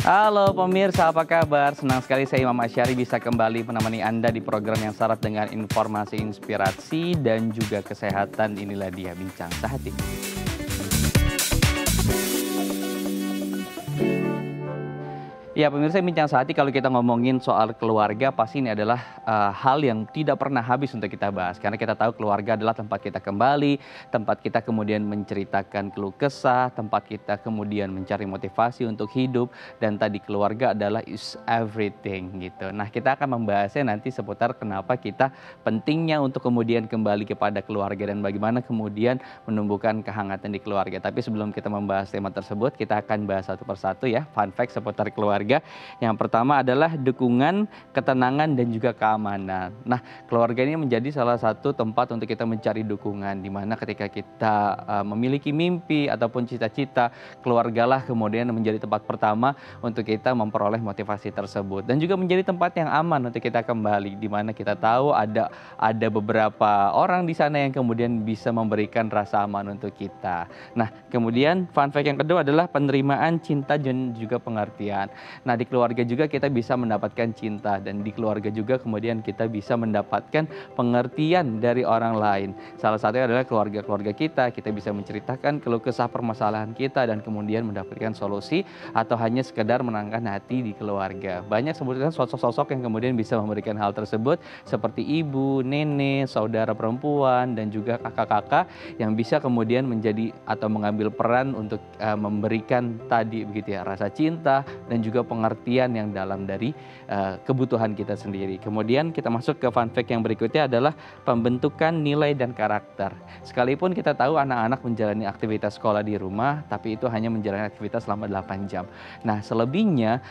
Halo pemirsa, apa kabar? Senang sekali saya Imam Asyari bisa kembali menemani Anda di program yang syarat dengan informasi, inspirasi, dan juga kesehatan. Inilah dia Bincang Sehati. Ya pemirsa Bincang Sehati, kalau kita ngomongin soal keluarga pasti ini adalah hal yang tidak pernah habis untuk kita bahas. Karena kita tahu keluarga adalah tempat kita kembali, tempat kita kemudian menceritakan keluh kesah, tempat kita kemudian mencari motivasi untuk hidup. Dan tadi keluarga adalah is everything gitu. Nah kita akan membahasnya nanti seputar kenapa kita pentingnya untuk kemudian kembali kepada keluarga dan bagaimana kemudian menumbuhkan kehangatan di keluarga. Tapi sebelum kita membahas tema tersebut, kita akan bahas satu persatu ya, fun fact seputar keluarga. Yang pertama adalah dukungan, ketenangan, dan juga keamanan. Nah, keluarga ini menjadi salah satu tempat untuk kita mencari dukungan, di mana ketika kita memiliki mimpi ataupun cita-cita, keluargalah kemudian menjadi tempat pertama untuk kita memperoleh motivasi tersebut. Dan juga menjadi tempat yang aman untuk kita kembali, di mana kita tahu ada beberapa orang di sana yang kemudian bisa memberikan rasa aman untuk kita. Nah, kemudian fun fact yang kedua adalah penerimaan, cinta, dan juga pengertian. Nah di keluarga juga kita bisa mendapatkan cinta dan di keluarga juga kemudian kita bisa mendapatkan pengertian dari orang lain. Salah satunya adalah keluarga-keluarga kita bisa menceritakan keluh kesah permasalahan kita dan kemudian mendapatkan solusi atau hanya sekedar menenangkan hati di keluarga. Banyak sebutkan sosok-sosok yang kemudian bisa memberikan hal tersebut seperti ibu, nenek, saudara perempuan dan juga kakak-kakak yang bisa kemudian menjadi atau mengambil peran untuk memberikan tadi begitu ya rasa cinta dan juga pengertian yang dalam dari kebutuhan kita sendiri. Kemudian kita masuk ke fun fact yang berikutnya adalah pembentukan nilai dan karakter. Sekalipun kita tahu anak-anak menjalani aktivitas sekolah di rumah, tapi itu hanya menjalani aktivitas selama 8 jam. Nah selebihnya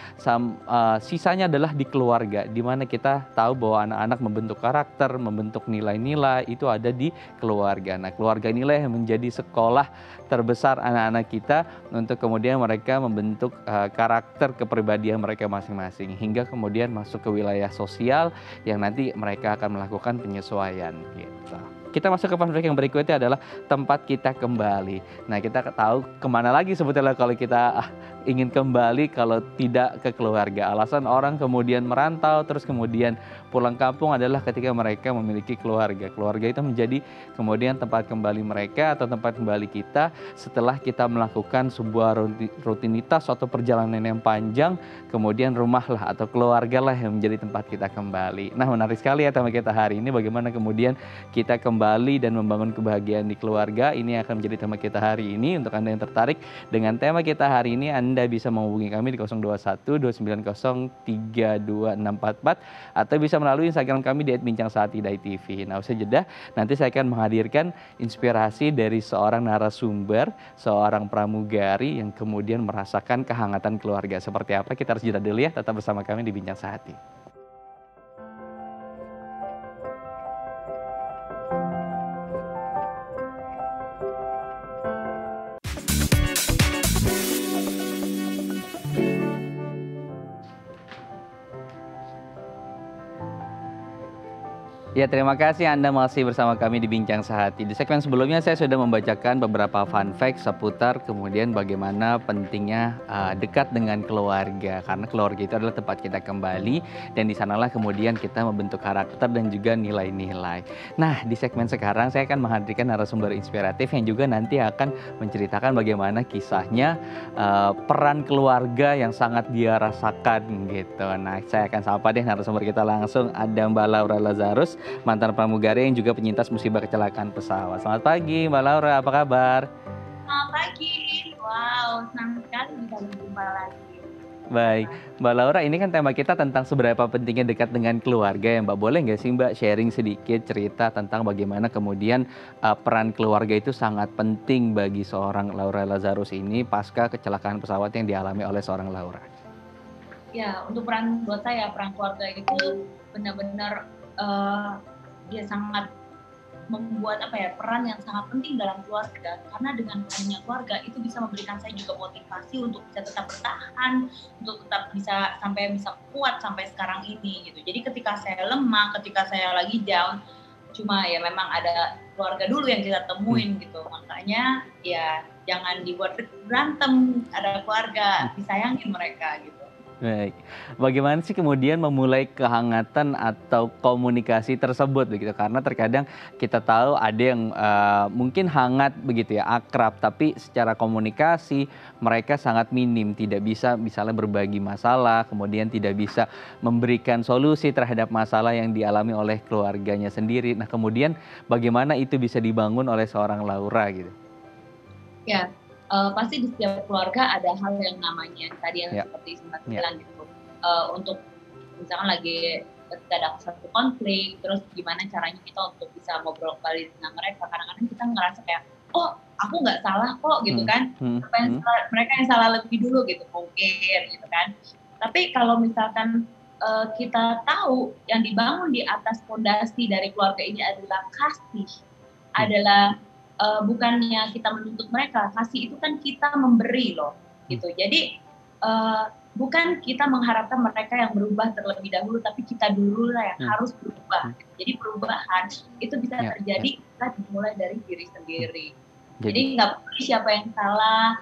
sisanya adalah di keluarga, di mana kita tahu bahwa anak-anak membentuk karakter, membentuk nilai-nilai itu ada di keluarga. Nah keluarga inilah yang menjadi sekolah terbesar anak-anak kita untuk kemudian mereka membentuk karakter kepribadian mereka masing-masing hingga kemudian masuk ke wilayah sosial yang nanti mereka akan melakukan penyesuaian gitu. Kita masuk ke fun fact yang berikutnya adalah tempat kita kembali. Nah kita tahu kemana lagi sebetulnya kalau kita ingin kembali kalau tidak ke keluarga. Alasan orang kemudian merantau terus kemudian pulang kampung adalah ketika mereka memiliki keluarga. Keluarga itu menjadi kemudian tempat kembali mereka atau tempat kembali kita setelah kita melakukan sebuah rutinitas atau perjalanan yang panjang. Kemudian rumahlah atau keluargalah yang menjadi tempat kita kembali. Nah menarik sekali ya tema kita hari ini, bagaimana kemudian kita kembali dan membangun kebahagiaan di keluarga. Ini akan menjadi tema kita hari ini. Untuk Anda yang tertarik dengan tema kita hari ini, Anda bisa menghubungi kami di 021 290 32644 atau bisa melalui Instagram kami di @bincang_sehati.tv. Nah usai jeda nanti saya akan menghadirkan inspirasi dari seorang narasumber, seorang pramugari yang kemudian merasakan kehangatan keluarga. Seperti apa? Kita harus jeda dulu ya, tetap bersama kami di Bincang Sehati. Ya, terima kasih Anda masih bersama kami di Bincang Sehati. Di segmen sebelumnya saya sudah membacakan beberapa fun fact seputar kemudian bagaimana pentingnya dekat dengan keluarga. Karena keluarga itu adalah tempat kita kembali dan di sanalah kemudian kita membentuk karakter dan juga nilai-nilai. Nah, di segmen sekarang saya akan menghadirkan narasumber inspiratif yang juga nanti akan menceritakan bagaimana kisahnya peran keluarga yang sangat dia rasakan gitu. Nah, saya akan sapa deh narasumber kita langsung, ada Mbak Laura Lazarus, mantan pramugari yang juga penyintas musibah kecelakaan pesawat. Selamat pagi Mbak Laura, apa kabar? Selamat pagi, wow senang sekali bisa berjumpa lagi. Baik, Mbak Laura, ini kan tema kita tentang seberapa pentingnya dekat dengan keluarga ya Mbak. Boleh nggak sih Mbak sharing sedikit cerita tentang bagaimana kemudian peran keluarga itu sangat penting bagi seorang Laura Lazarus ini pasca kecelakaan pesawat yang dialami oleh seorang Laura? Ya, untuk buat saya peran keluarga itu benar-benar dia sangat membuat peran yang sangat penting dalam keluarga, karena dengan perannya keluarga itu bisa memberikan saya juga motivasi untuk bisa tetap bertahan, untuk tetap bisa kuat sampai sekarang ini gitu. Jadi ketika saya lemah, ketika saya lagi down, cuma ya memang ada keluarga dulu yang kita temuin gitu. Makanya ya jangan dibuat berantem, ada keluarga, disayangin mereka gitu. Baik. Bagaimana sih kemudian memulai kehangatan atau komunikasi tersebut begitu? Karena terkadang kita tahu ada yang mungkin hangat begitu ya, akrab, tapi secara komunikasi mereka sangat minim, tidak bisa misalnya berbagi masalah, kemudian tidak bisa memberikan solusi terhadap masalah yang dialami oleh keluarganya sendiri. Nah, kemudian bagaimana itu bisa dibangun oleh seorang Laura gitu? Ya, pasti di setiap keluarga ada hal yang namanya tadi yang Ya, seperti sempat ya. bilang gitu. Untuk misalkan lagi ketika ada satu konflik, terus gimana caranya kita untuk bisa ngobrol kembali dengan mereka. Kadang-kadang kita ngerasa kayak, oh aku nggak salah kok gitu Hmm, kan. hmm, Apa yang hmm, salah, mereka yang salah lebih dulu gitu mungkin gitu kan. Tapi kalau misalkan kita tahu yang dibangun di atas fondasi dari keluarga ini adalah kasih, hmm, adalah bukannya kita menuntut mereka, kasih itu kan kita memberi loh, hmm, gitu. Jadi bukan kita mengharapkan mereka yang berubah terlebih dahulu, tapi kita dulu lah yang hmm, harus berubah. hmm. Jadi perubahan itu bisa Ya, ya. terjadi kita dimulai dari diri Hmm. sendiri. Jadi Jadi, nggak peduli siapa yang salah,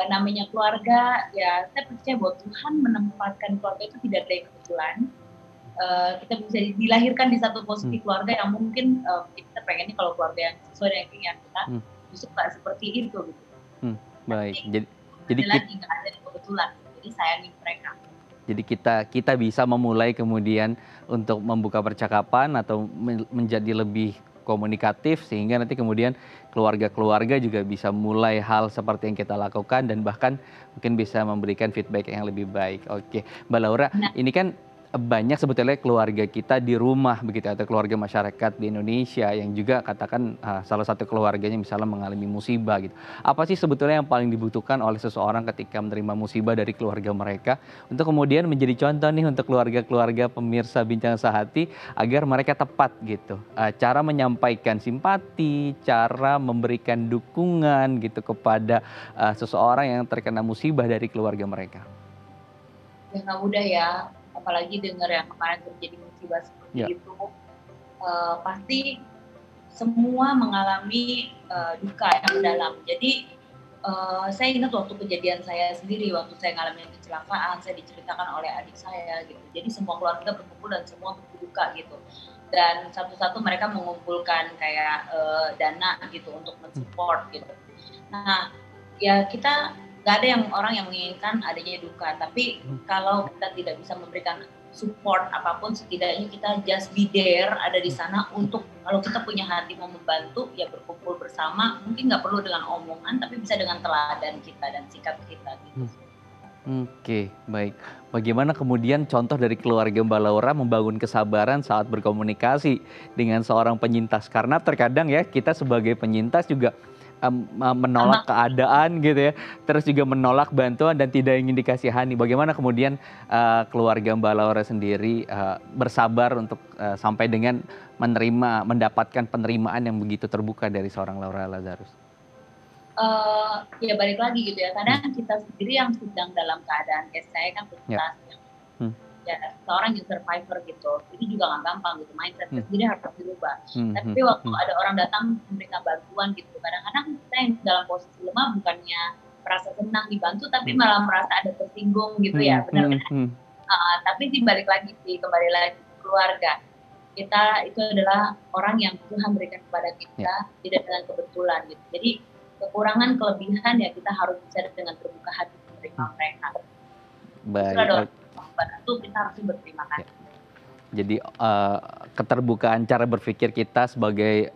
namanya keluarga, ya saya percaya bahwa Tuhan menempatkan keluarga itu tidak ada yang kebetulan. Kita bisa dilahirkan di satu hmm, posisi keluarga yang mungkin kita pengennya kalau keluarga yang sesuai dengan keinginan kita hmm, justru nggak seperti itu gitu. hmm, baik. Tapi Jadi ada kita lagi nggak ada yang kebetulan, jadi sayangi mereka. Jadi kita bisa memulai kemudian untuk membuka percakapan atau menjadi lebih komunikatif sehingga nanti kemudian keluarga-keluarga juga bisa mulai hal seperti yang kita lakukan dan bahkan mungkin bisa memberikan feedback yang lebih baik. Oke, Mbak Laura, Nah, ini kan banyak sebetulnya keluarga kita di rumah begitu atau keluarga masyarakat di Indonesia yang juga katakan salah satu keluarganya misalnya mengalami musibah gitu. Apa sih sebetulnya yang paling dibutuhkan oleh seseorang ketika menerima musibah dari keluarga mereka? Untuk kemudian menjadi contoh nih untuk keluarga-keluarga pemirsa Bincang Sehati agar mereka tepat gitu. Cara menyampaikan simpati, cara memberikan dukungan gitu kepada seseorang yang terkena musibah dari keluarga mereka. ya nggak mudah ya, apalagi dengar yang kemarin terjadi musibah Ya, seperti itu, pasti semua mengalami duka yang mendalam. Jadi saya ingat waktu kejadian saya sendiri, waktu saya ngalamin kecelakaan, saya diceritakan oleh adik saya gitu. Jadi semua keluarga berkumpul dan semua berduka gitu. Dan satu-satu mereka mengumpulkan kayak dana gitu untuk mensupport gitu. Nah, ya kita nggak ada yang orang yang menginginkan adanya duka, tapi kalau kita tidak bisa memberikan support apapun, setidaknya kita just be there, ada di sana untuk kalau kita punya hati mau membantu, ya berkumpul bersama, mungkin nggak perlu dengan omongan, tapi bisa dengan teladan kita dan sikap kita gitu. Oke, baik. Bagaimana kemudian contoh dari keluarga Mbak Laura membangun kesabaran saat berkomunikasi dengan seorang penyintas? Karena terkadang ya kita sebagai penyintas juga menolak Sama keadaan gitu ya, terus juga menolak bantuan dan tidak ingin dikasihani. Bagaimana kemudian keluarga Mbak Laura sendiri bersabar untuk sampai dengan mendapatkan penerimaan yang begitu terbuka dari seorang Laura Lazarus? ya balik lagi gitu ya, Hmm, kadang kita sendiri yang sedang dalam keadaan kayak saya kan ya, penyintas hmm, ya seorang yang survivor gitu, ini juga nggak gampang gitu, mindset hmm, sendiri harus dirubah. hmm, hmm, Tapi waktu hmm, ada orang datang memberikan bantuan gitu, kadang-kadang kita yang dalam posisi lemah bukannya merasa senang dibantu, tapi hmm, malah merasa ada tersinggung gitu hmm, ya, hmm, benar-benar. hmm. Tapi sih balik lagi sih, kembali lagi ke keluarga. Kita itu adalah orang yang Tuhan berikan kepada Ya, kita, tidak dengan kebetulan gitu. Jadi kekurangan kelebihan ya kita harus bisa dengan terbuka hati menerima mereka. Justru baik. ada orang yang membantu, kita harus berterima Ya. kasih. Jadi keterbukaan cara berpikir kita sebagai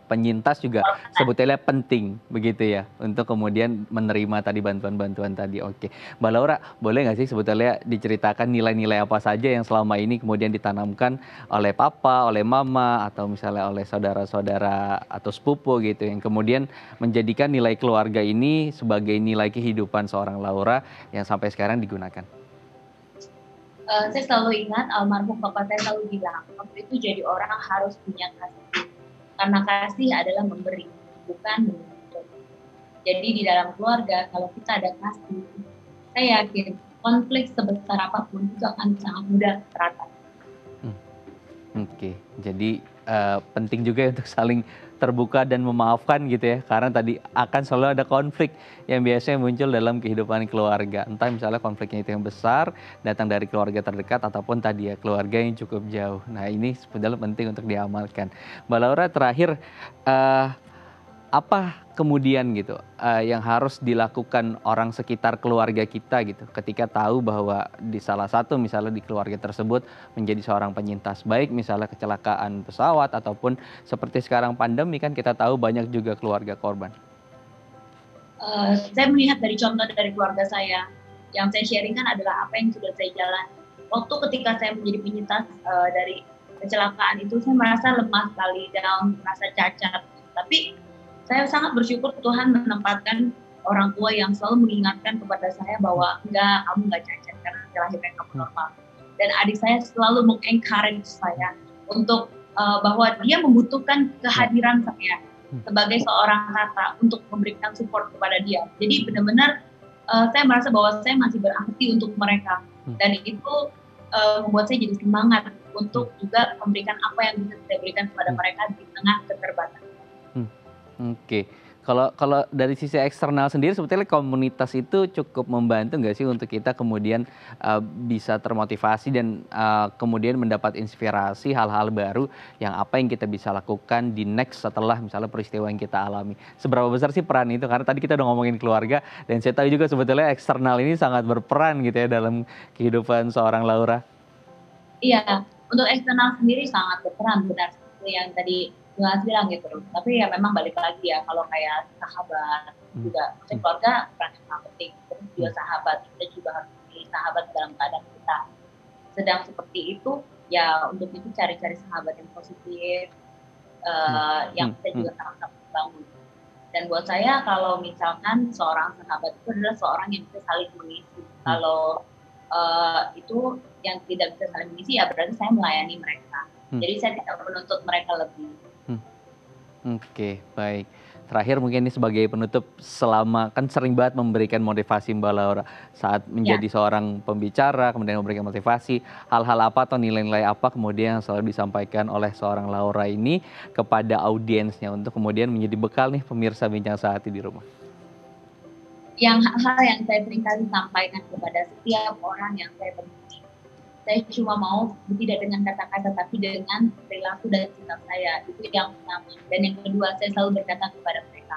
penyintas juga sebetulnya penting begitu ya untuk kemudian menerima tadi bantuan-bantuan tadi. Oke, Mbak Laura, boleh nggak sih sebetulnya diceritakan nilai-nilai apa saja yang selama ini kemudian ditanamkan oleh papa, oleh mama, atau misalnya oleh saudara-saudara atau sepupu gitu yang kemudian menjadikan nilai keluarga ini sebagai nilai kehidupan seorang Laura yang sampai sekarang digunakan? Saya selalu ingat almarhum papa saya selalu bilang, waktu itu jadi orang harus punya kasih. Karena kasih adalah memberi, bukan menuntut. Jadi di dalam keluarga, kalau kita ada kasih, saya yakin konflik sebesar apapun itu akan sangat mudah teratasi. Oke, jadi penting juga untuk saling terbuka dan memaafkan gitu ya, karena tadi akan selalu ada konflik yang biasanya muncul dalam kehidupan keluarga. Entah misalnya konfliknya itu yang besar, datang dari keluarga terdekat ataupun tadi ya keluarga yang cukup jauh. Nah ini sebenarnya penting untuk diamalkan. Mbak Laura terakhir, eh, apa kemudian gitu yang harus dilakukan orang sekitar keluarga kita gitu ketika tahu bahwa di salah satu misalnya di keluarga tersebut menjadi seorang penyintas, baik misalnya kecelakaan pesawat ataupun seperti sekarang pandemi kan kita tahu banyak juga keluarga korban. Saya melihat dari contoh dari keluarga saya, yang saya sharingkan adalah apa yang sudah saya jalani. Waktu ketika saya menjadi penyintas dari kecelakaan itu, saya merasa lemah sekali, down, merasa cacat. Tapi saya sangat bersyukur Tuhan menempatkan orang tua yang selalu mengingatkan kepada saya bahwa enggak, kamu enggak cacat karena dilahirkan kamu normal. Dan adik saya selalu mengencourage saya untuk bahwa dia membutuhkan kehadiran saya sebagai seorang kakak untuk memberikan support kepada dia. Jadi benar-benar saya merasa bahwa saya masih berarti untuk mereka. Dan itu membuat saya jadi semangat untuk juga memberikan apa yang bisa saya berikan kepada mereka di tengah keterbatasan. Oke, kalau dari sisi eksternal sendiri sebetulnya komunitas itu cukup membantu nggak sih untuk kita kemudian bisa termotivasi dan kemudian mendapat inspirasi hal-hal baru yang apa yang kita bisa lakukan di next setelah misalnya peristiwa yang kita alami. Seberapa besar sih peran itu? Karena tadi kita udah ngomongin keluarga dan saya tahu juga sebetulnya eksternal ini sangat berperan gitu ya dalam kehidupan seorang Laura. Iya, untuk eksternal sendiri sangat berperan, benar seperti yang tadi Mas bilang gitu. Tapi ya memang balik lagi ya, kalau kayak sahabat juga, keluarga peran yang sangat penting. Terus juga sahabat, kita juga harus memilih sahabat dalam keadaan kita sedang seperti itu. Ya untuk itu cari-cari sahabat yang positif, yang kita juga sama-sama bangun. Dan buat saya kalau misalkan seorang sahabat itu adalah seorang yang bisa saling mengisi. Kalau itu yang tidak bisa saling mengisi ya berarti saya melayani mereka. Jadi saya tidak menuntut mereka lebih. Oke, baik. Terakhir mungkin ini sebagai penutup, selama kan sering banget memberikan motivasi Mbak Laura saat menjadi seorang pembicara, kemudian memberikan motivasi, hal-hal apa atau nilai-nilai apa kemudian yang selalu disampaikan oleh seorang Laura ini kepada audiensnya untuk kemudian menjadi bekal nih pemirsa Bincang Sehati di rumah. Yang hal yang saya seringkali sampaikan kepada setiap orang yang saya temui, saya cuma mau tidak dengan kata-kata tapi dengan perilaku dan sikap saya. Itu yang pertama. Dan yang kedua, saya selalu berkata kepada mereka,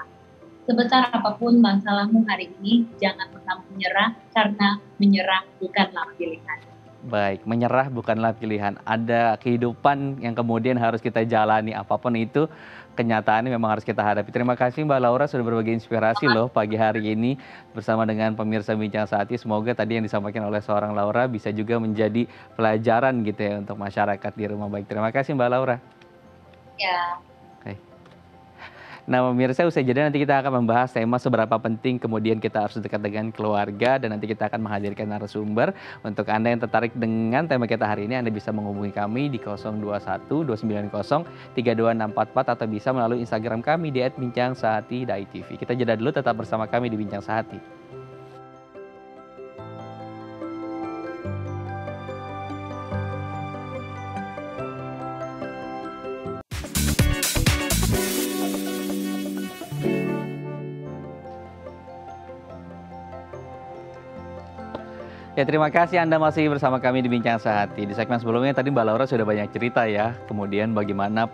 sebesar apapun masalahmu hari ini, jangan pernah menyerah karena menyerah bukanlah pilihan. Baik, menyerah bukanlah pilihan. Ada kehidupan yang kemudian harus kita jalani, apapun itu kenyataannya memang harus kita hadapi. Terima kasih Mbak Laura sudah berbagi inspirasi loh pagi hari ini bersama dengan pemirsa Bincang Sehati. Semoga tadi yang disampaikan oleh seorang Laura bisa juga menjadi pelajaran gitu ya untuk masyarakat di rumah. Baik, terima kasih Mbak Laura. Ya. Nah pemirsa, usai jeda nanti kita akan membahas tema seberapa penting kemudian kita harus dekat dengan keluarga, dan nanti kita akan menghadirkan narasumber. Untuk Anda yang tertarik dengan tema kita hari ini, Anda bisa menghubungi kami di 021 290 32644 atau bisa melalui Instagram kami di @bincangsehati.tv. Kita jeda dulu, tetap bersama kami di Bincang Sehati. Ya, terima kasih Anda masih bersama kami di Bincang Sehati. Di segmen sebelumnya tadi Mbak Laura sudah banyak cerita ya, kemudian bagaimana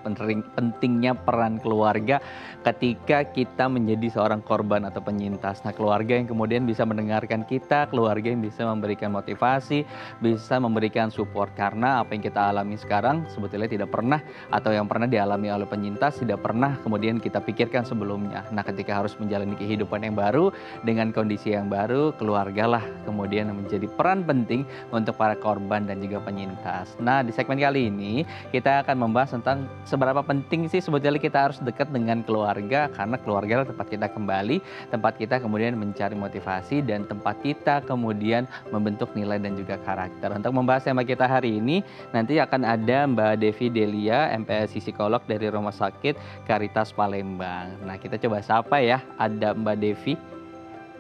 pentingnya peran keluarga ketika kita menjadi seorang korban atau penyintas. Nah, keluarga yang kemudian bisa mendengarkan kita, keluarga yang bisa memberikan motivasi, bisa memberikan support. Karena apa yang kita alami sekarang sebetulnya tidak pernah, atau yang pernah dialami oleh penyintas tidak pernah kemudian kita pikirkan sebelumnya. Nah, ketika harus menjalani kehidupan yang baru dengan kondisi yang baru, keluargalah kemudian menjadi peran penting untuk para korban dan juga penyintas. Nah, di segmen kali ini kita akan membahas tentang seberapa penting sih sebetulnya kita harus dekat dengan keluarga, karena keluarga adalah tempat kita kembali, tempat kita kemudian mencari motivasi, dan tempat kita kemudian membentuk nilai dan juga karakter. Untuk membahas tema kita hari ini, nanti akan ada Mbak Devi Delia, MPSI Psikolog dari Rumah Sakit Caritas Palembang. Nah, kita coba sapa ya, ada Mbak Devi.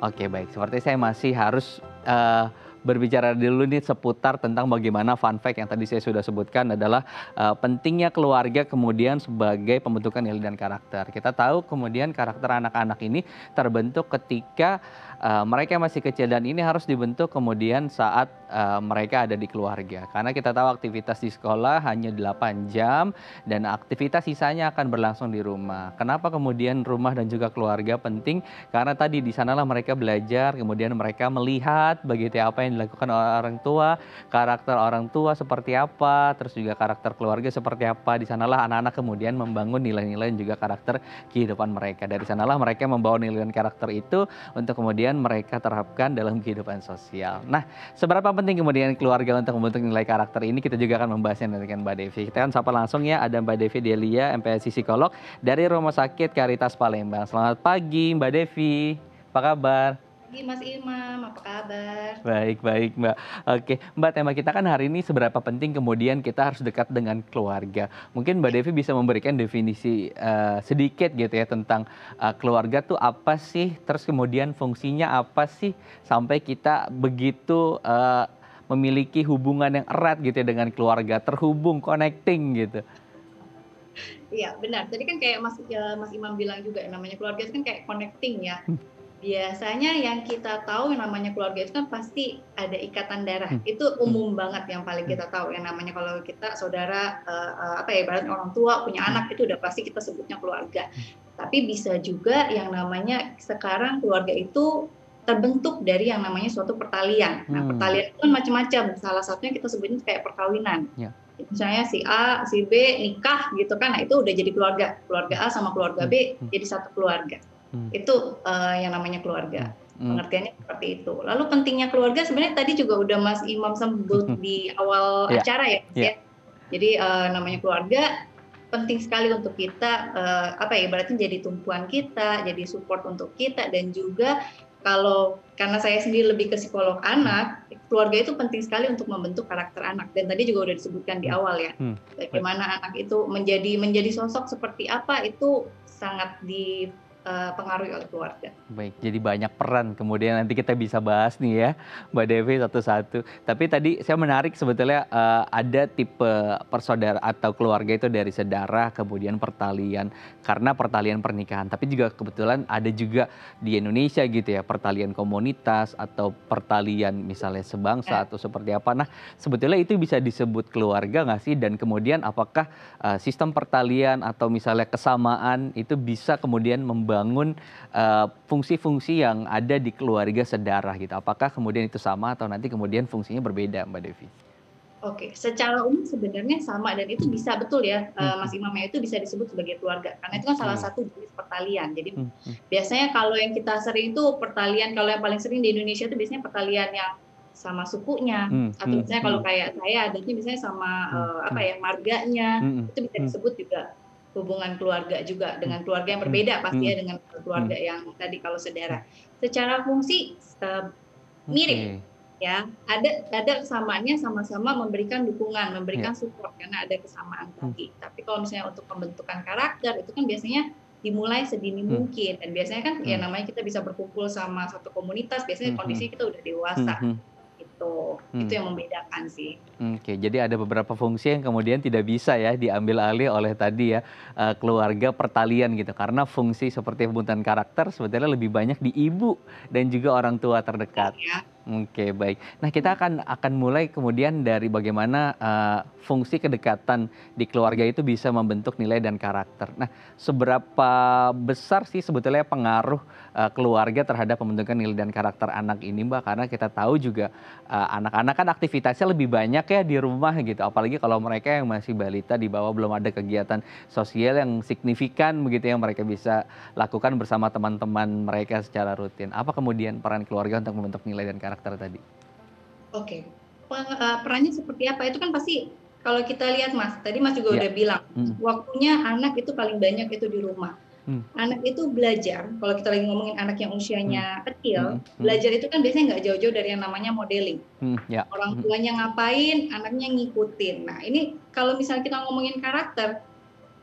Oke, baik. Seperti saya masih harus berbicara dulu nih seputar tentang bagaimana fun fact yang tadi saya sudah sebutkan adalah pentingnya keluarga kemudian sebagai pembentukan nilai dan karakter. Kita tahu kemudian karakter anak-anak ini terbentuk ketika mereka masih kecil dan ini harus dibentuk kemudian saat mereka ada di keluarga. Karena kita tahu aktivitas di sekolah hanya 8 jam dan aktivitas sisanya akan berlangsung di rumah. Kenapa kemudian rumah dan juga keluarga penting? Karena tadi di sanalah mereka belajar, kemudian mereka melihat begitu apa yang dilakukan oleh orang tua, karakter orang tua seperti apa, terus juga karakter keluarga seperti apa. Di sanalah anak-anak kemudian membangun nilai-nilai dan juga karakter kehidupan mereka. Dari sanalah mereka membawa nilai dan karakter itu untuk kemudian mereka terapkan dalam kehidupan sosial. Nah, seberapa penting kemudian keluarga untuk membentuk nilai karakter ini, kita juga akan membahasnya dengan Mbak Devi. Kita akan sapa langsung ya, ada Mbak Devi Delia, MPSI Psikolog dari Rumah Sakit Caritas Palembang. Selamat pagi Mbak Devi, apa kabar? Pagi Mas Imam, apa kabar? Baik, baik Mbak. Oke, Mbak, tema kita kan hari ini seberapa penting kemudian kita harus dekat dengan keluarga. Mungkin Mbak Devi bisa memberikan definisi sedikit gitu ya tentang keluarga tuh apa sih, terus kemudian fungsinya apa sih sampai kita begitu memiliki hubungan yang erat gitu ya dengan keluarga, terhubung, connecting gitu. Iya benar, tadi kan kayak Mas Imam bilang juga namanya keluarga itu kan kayak connecting ya. Biasanya yang kita tahu yang namanya keluarga itu kan pasti ada ikatan darah. Itu umum banget yang paling kita tahu yang namanya kalau kita saudara apa ya ibaratnya orang tua punya anak itu udah pasti kita sebutnya keluarga. Tapi bisa juga yang namanya sekarang keluarga itu terbentuk dari yang namanya suatu pertalian. Nah, pertalian itu kan macam-macam. Salah satunya kita sebutnya kayak perkawinan. Ya. Misalnya si A, si B nikah gitu kan, nah itu udah jadi keluarga. Keluarga A sama keluarga B jadi satu keluarga. Itu yang namanya keluarga. Pengertiannya seperti itu. Lalu pentingnya keluarga sebenarnya tadi juga udah Mas Imam sebut di awal acara ya. Jadi namanya keluarga penting sekali untuk kita apa ya ibaratnya jadi tumpuan kita, jadi support untuk kita dan juga karena saya sendiri lebih ke psikolog anak, keluarga itu penting sekali untuk membentuk karakter anak dan tadi juga udah disebutkan di awal ya. Bagaimana anak itu menjadi sosok seperti apa itu sangat dipengaruhi oleh keluarga. Baik, jadi banyak peran kemudian nanti kita bisa bahas nih ya Mbak Devi satu-satu. Tapi tadi saya menarik sebetulnya ada tipe persaudara atau keluarga itu dari sedarah kemudian pertalian karena pertalian pernikahan. Tapi juga kebetulan ada juga di Indonesia gitu ya pertalian komunitas atau pertalian misalnya sebangsa atau seperti apa. Nah sebetulnya itu bisa disebut keluarga nggak sih? Dan kemudian apakah sistem pertalian atau misalnya kesamaan itu bisa kemudian membangun fungsi-fungsi yang ada di keluarga sedarah gitu. Apakah kemudian itu sama atau nanti kemudian fungsinya berbeda Mbak Devi? Oke, secara umum sebenarnya sama dan itu bisa betul ya Mas Imam ya itu bisa disebut sebagai keluarga karena itu kan salah satu jenis pertalian. Jadi biasanya kalau yang kita sering itu pertalian kalau yang paling sering di Indonesia itu biasanya pertalian yang sama sukunya atau misalnya kalau kayak saya adatnya misalnya sama apa ya marganya itu bisa disebut juga hubungan keluarga juga dengan keluarga yang berbeda pasti ya dengan keluarga yang tadi kalau saudara. Secara fungsi mirip ya, ada kesamaannya sama-sama memberikan dukungan, memberikan support karena ada kesamaan tadi. Tapi kalau misalnya untuk pembentukan karakter itu kan biasanya dimulai sedini mungkin dan biasanya kan ya namanya kita bisa berkumpul sama satu komunitas biasanya kondisinya kita udah dewasa. Itu yang membedakan sih. Oke, jadi ada beberapa fungsi yang kemudian tidak bisa ya diambil alih oleh tadi ya keluarga pertalian gitu karena fungsi seperti pembentukan karakter sebetulnya lebih banyak di ibu dan juga orang tua terdekat. Oke, baik. Nah, kita akan mulai kemudian dari bagaimana fungsi kedekatan di keluarga itu bisa membentuk nilai dan karakter. Nah, seberapa besar sih sebetulnya pengaruh keluarga terhadap pembentukan nilai dan karakter anak ini, Mbak? Karena kita tahu juga anak-anak kan aktivitasnya lebih banyak ya di rumah gitu. Apalagi kalau mereka yang masih balita di bawah belum ada kegiatan sosial yang signifikan begitu yang mereka bisa lakukan bersama teman-teman mereka secara rutin. Apa kemudian peran keluarga untuk membentuk nilai dan karakter tadi? Oke, perannya seperti apa? Itu kan pasti kalau kita lihat Mas, tadi Mas juga udah bilang, waktunya anak itu paling banyak itu di rumah. Anak itu belajar, kalau kita lagi ngomongin anak yang usianya kecil, belajar itu kan biasanya nggak jauh-jauh dari yang namanya modeling. Orang tuanya ngapain, anaknya ngikutin. Nah ini kalau misalnya kita ngomongin karakter,